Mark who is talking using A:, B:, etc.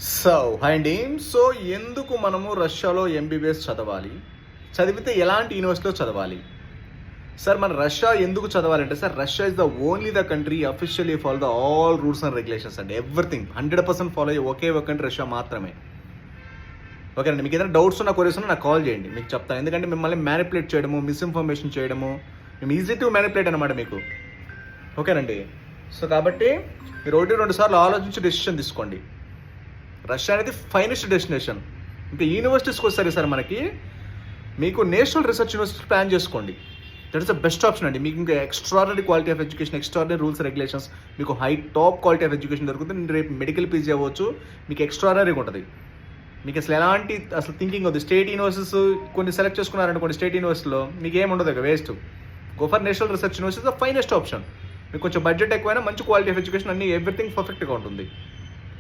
A: So hi అండి. So ఎందుకు మనము రష్యాలో ఎంబీబీఎస్ చదవాలి, చదివితే ఎలాంటి యూనివర్సిటీలో చదవాలి? సార్ మన రష్యా ఎందుకు చదవాలంటే sir, Russia is the only the country officially follow the all rules and regulations అండి. ఎవ్రీథింగ్ 100% ఫాలో అయ్యే ఒకే ఒక కంట్రీ రష్యా మాత్రమే. ఓకేనండి, మీకు ఏదైనా డౌట్స్ ఉన్నా క్వరీస్ ఉన్నా నాకు కాల్ చేయండి, మీకు చెప్తాను. ఎందుకంటే మిమ్మల్ని మ్యానిపులేట్ చేయడము, మిస్ఇన్ఫర్మేషన్ చేయడము, మేము ఈజీ టు మ్యానిపులేట్ అనమాట మీకు. ఓకేనండి, సో కాబట్టి మీరు 1-2 సార్లు ఆలోచించి డెసిషన్ తీసుకోండి. రష్యా అనేది ఫైనెస్ట్ డెస్టినేషన్. ఇంకా యూనివర్సిటీస్కి వస్తారు సార్, మీకు నేషనల్ రీసెర్చ్ యూనివర్సిటీ ప్లాన్ చేసుకోండి. That is the best option అండి. మీకు ఇంకా extraordinary quality of education, extraordinary rules regulations, మీకు high top quality of education దొరుకుతుంది. రేపు మెడికల్ పీజీ అవ్వచ్చు, మీకు ఎక్స్ట్రాడనరీగా ఉంటుంది. మీకు అసలు ఎలాంటి థింకింగ్ ఉంది. స్టేట్ యూనివర్సిటీస్ కొన్ని సెలెక్ట్ చేసుకున్నారనుకోండి, స్టేట్ యూనివర్సిటీలో మీకు ఏముండదు, ఇక waste. Go for national research university the finest option. మీకు కొంచెం బడ్జెట్ ఎక్కువైనా మంచి క్వాలిటీ ఆఫ్ ఎడ్యుకేషన్, అన్ని ఎవ్రీథింగ్ పర్ఫెక్ట్గా ఉంటుంది.